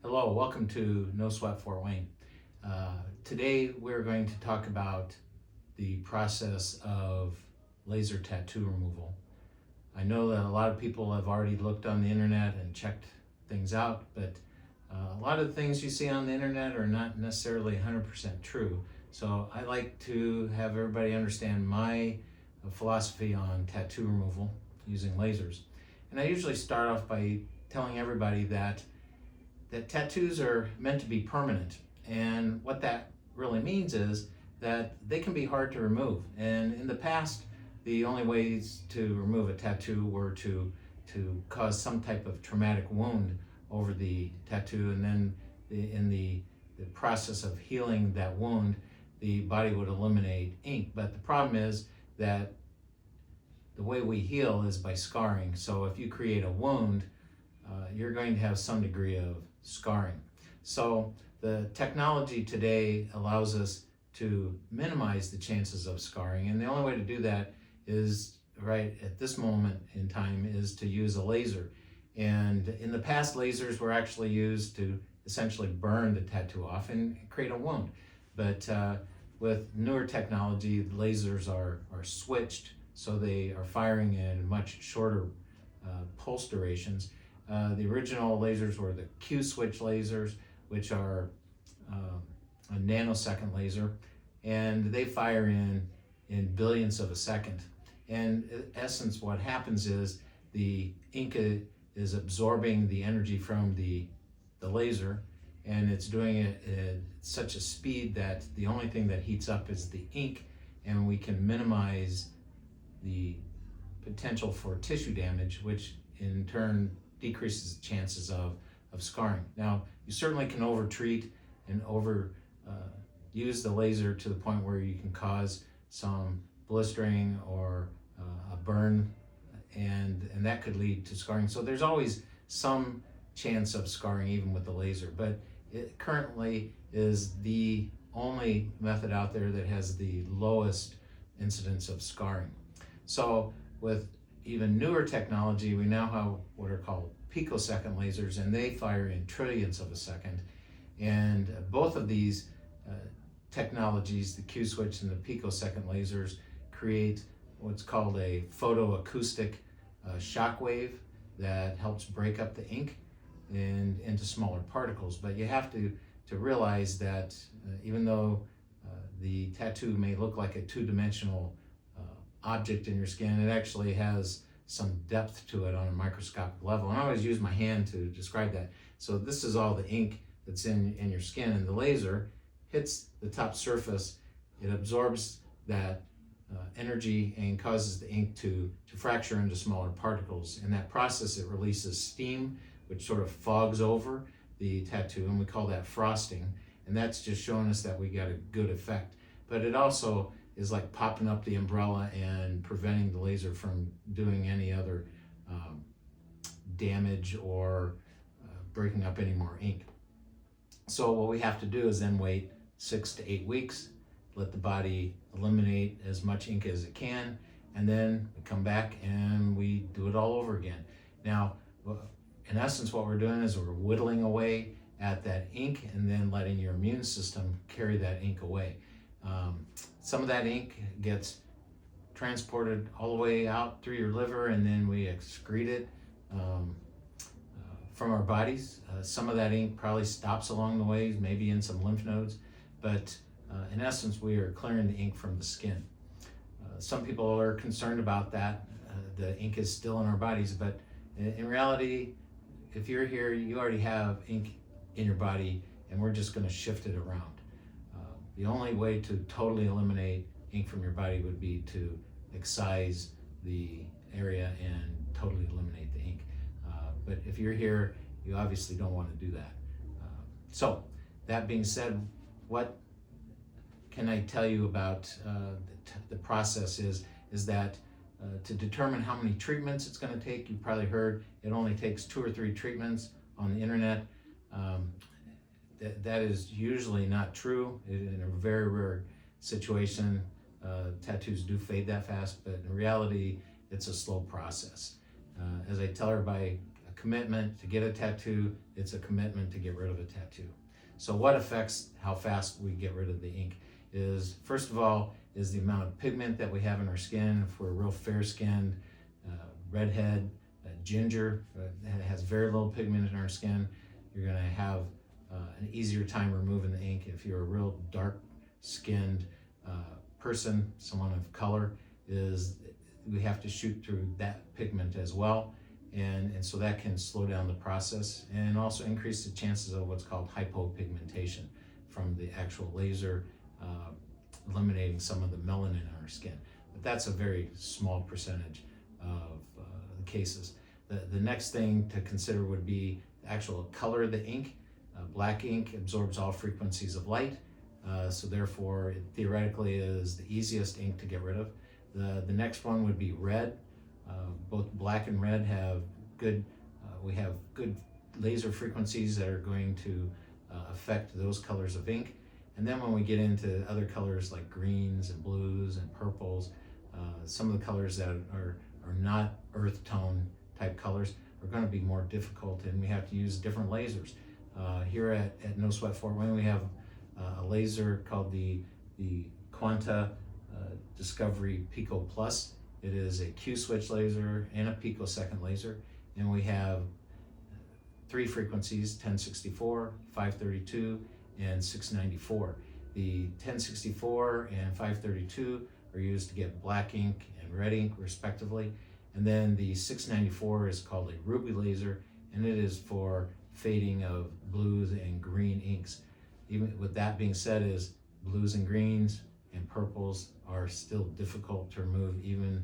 Hello, welcome to NoSweat Fort Wayne. Today we're going to talk about the process of laser tattoo removal. I know that a lot of people have already looked on the internet and checked things out, but a lot of the things you see on the internet are not necessarily 100% true. So I like to have everybody understand my philosophy on tattoo removal using lasers. And I usually start off by telling everybody that tattoos are meant to be permanent, and what that really means is that they can be hard to remove. And in the past, the only ways to remove a tattoo were to cause some type of traumatic wound over the tattoo, and then in the process of healing that wound, the body would eliminate ink. But the problem is that the way we heal is by scarring. So if you create a wound, you're going to have some degree of scarring. So the technology today allows us to minimize the chances of scarring, and the only way to do that is right at this moment in time is to use a laser. And in the past, lasers were actually used to essentially burn the tattoo off and create a wound. But with newer technology, the lasers are switched, so they are firing in much shorter pulse durations. The original lasers were the Q-switch lasers, which are a nanosecond laser, and they fire in billionths of a second. And in essence, what happens is the ink is absorbing the energy from the laser, and it's doing it at such a speed that the only thing that heats up is the ink, and we can minimize the potential for tissue damage, which in turn decreases the chances of scarring. Now, you certainly can over-treat and use the laser to the point where you can cause some blistering or a burn, and that could lead to scarring. So there's always some chance of scarring even with the laser, but it currently is the only method out there that has the lowest incidence of scarring. So with even newer technology, we now have what are called picosecond lasers, and they fire in trillionths of a second. And both of these technologies, the Q-switch and the picosecond lasers, create what's called a photoacoustic shock wave that helps break up the ink into smaller particles. But you have to realize that even though the tattoo may look like a two-dimensional object in your skin, it actually has some depth to it on a microscopic level. And I always use my hand to describe that. So this is all the ink that's in your skin, and the laser hits the top surface. It absorbs that energy and causes the ink to fracture into smaller particles. In that process, it releases steam, which sort of fogs over the tattoo, and we call that frosting. And that's just showing us that we got a good effect. But it also is like popping up the umbrella and preventing the laser from doing any other damage or breaking up any more ink. So what we have to do is then wait 6 to 8 weeks, let the body eliminate as much ink as it can, and then we come back and we do it all over again. Now, in essence, what we're doing is we're whittling away at that ink and then letting your immune system carry that ink away. Some of that ink gets transported all the way out through your liver, and then we excrete it from our bodies. Some of that ink probably stops along the way, maybe in some lymph nodes, but in essence, we are clearing the ink from the skin. Some people are concerned about that. The ink is still in our bodies, but in reality, if you're here, you already have ink in your body, and we're just going to shift it around. The only way to totally eliminate ink from your body would be to excise the area and totally eliminate the ink. But if you're here, you obviously don't want to do that. So that being said, what can I tell you about the process is that to determine how many treatments it's going to take, you probably heard it only takes 2 or 3 treatments on the internet. That is usually not true. In a very rare situation, tattoos do fade that fast, but in reality, it's a slow process. As I tell everybody, a commitment to get a tattoo. It's a commitment to get rid of a tattoo. So what affects how fast we get rid of the ink is, first of all, is the amount of pigment that we have in our skin. If we're real fair-skinned, redhead, ginger, that has very little pigment in our skin, you're going to have an easier time removing the ink. If you're a real dark-skinned person, someone of color, we have to shoot through that pigment as well. And so that can slow down the process and also increase the chances of what's called hypopigmentation from the actual laser eliminating some of the melanin in our skin. But that's a very small percentage of the cases. The next thing to consider would be the actual color of the ink. Black ink absorbs all frequencies of light, so therefore it theoretically is the easiest ink to get rid of. The next one would be red. Both black and red have we have good laser frequencies that are going to affect those colors of ink. And then when we get into other colors like greens and blues and purples, some of the colors that are not earth tone type colors are going to be more difficult, and we have to use different lasers. Here at NoSweat Fort Wayne, we have a laser called the Quanta Discovery Pico Plus. It is a Q-switch laser and a picosecond laser, and we have 3 frequencies, 1064, 532, and 694. The 1064 and 532 are used to get black ink and red ink respectively, and then the 694 is called a ruby laser, and it is for fading of blues and green inks. Even with that being said, is blues and greens and purples are still difficult to remove, even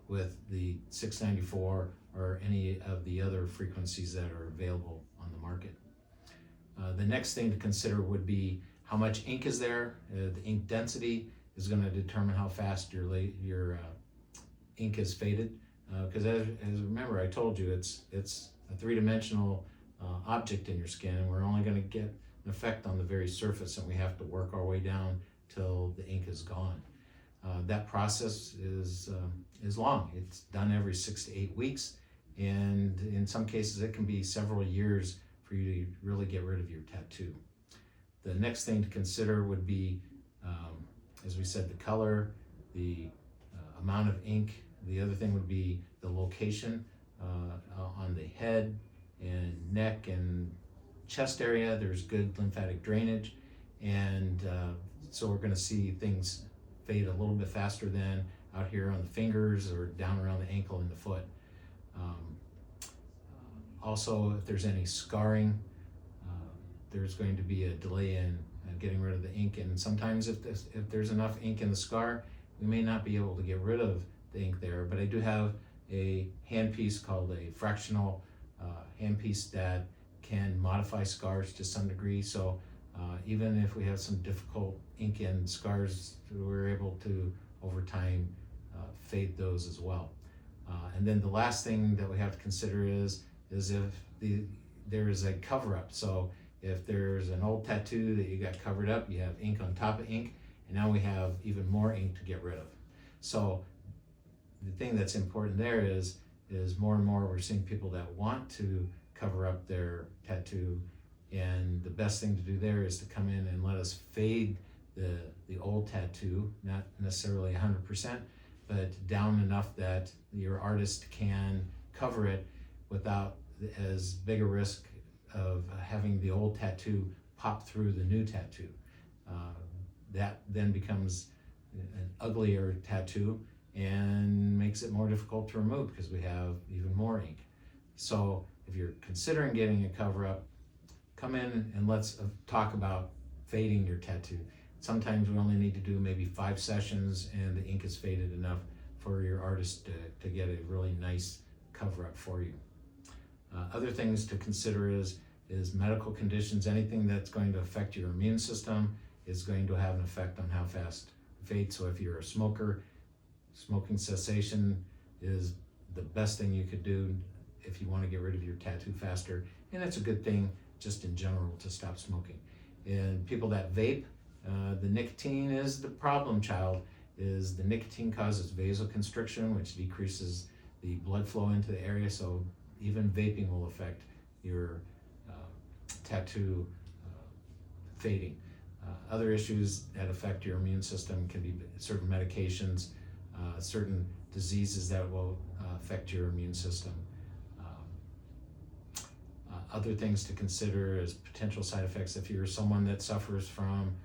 with the 694 or any of the other frequencies that are available on the market. The next thing to consider would be how much ink is there. The ink density is going to determine how fast your ink is faded. Because as remember, I told you it's a three-dimensional object in your skin, and we're only going to get an effect on the very surface, and we have to work our way down till the ink is gone. That process is long. It's done every 6 to 8 weeks, and in some cases it can be several years for you to really get rid of your tattoo. The next thing to consider would be, as we said, the color, the amount of ink. The other thing would be the location on the head and neck and chest area. There's good lymphatic drainage, and so we're going to see things fade a little bit faster than out here on the fingers or down around the ankle and the foot. Also, if there's any scarring, there's going to be a delay in getting rid of the ink, and sometimes if there's enough ink in the scar, we may not be able to get rid of the ink there. But I do have a handpiece called a fractional handpiece that can modify scars to some degree. So even if we have some difficult ink in scars, we're able to over time fade those as well. And then the last thing that we have to consider is if there is a cover-up. So if there's an old tattoo that you got covered up, you have ink on top of ink, and now we have even more ink to get rid of. So the thing that's important there is more and more we're seeing people that want to cover up their tattoo, and the best thing to do there is to come in and let us fade the old tattoo, not necessarily 100%, but down enough that your artist can cover it without as big a risk of having the old tattoo pop through the new tattoo. That then becomes an uglier tattoo and makes it more difficult to remove because we have even more ink. So if you're considering getting a cover-up, come in and let's talk about fading your tattoo. Sometimes we only need to do maybe 5 sessions and the ink is faded enough for your artist to get a really nice cover-up for you. Other things to consider is medical conditions. Anything that's going to affect your immune system is going to have an effect on how fast it fades. So if you're a smoker, smoking cessation is the best thing you could do if you want to get rid of your tattoo faster. And it's a good thing just in general to stop smoking. And people that vape, the nicotine is the problem child. Is the nicotine causes vasoconstriction, which decreases the blood flow into the area. So even vaping will affect your tattoo fading. Other issues that affect your immune system can be certain medications, certain diseases that will affect your immune system. Other things to consider as potential side effects: if you're someone that suffers from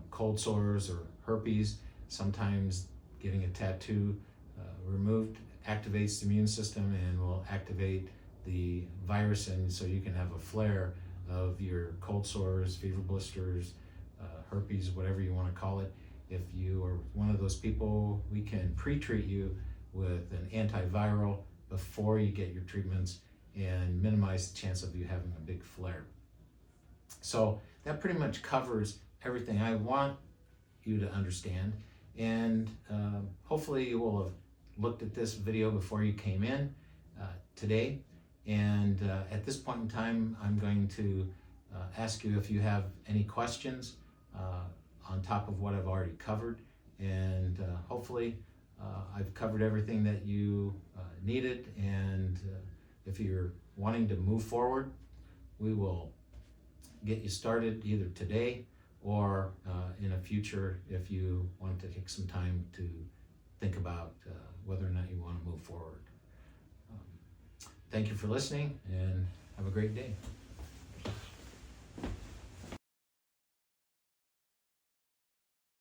cold sores or herpes, sometimes getting a tattoo removed activates the immune system and will activate the virus, and so you can have a flare of your cold sores, fever blisters, herpes, whatever you want to call it. If you are one of those people, we can pre-treat you with an antiviral before you get your treatments and minimize the chance of you having a big flare. So that pretty much covers everything I want you to understand, and hopefully you will have looked at this video before you came in today. And at this point in time, I'm going to ask you if you have any questions on top of what I've already covered, and hopefully I've covered everything that you needed. And if you're wanting to move forward, we will get you started either today or in a future if you want to take some time to think about whether or not you want to move forward. Thank you for listening, and have a great day.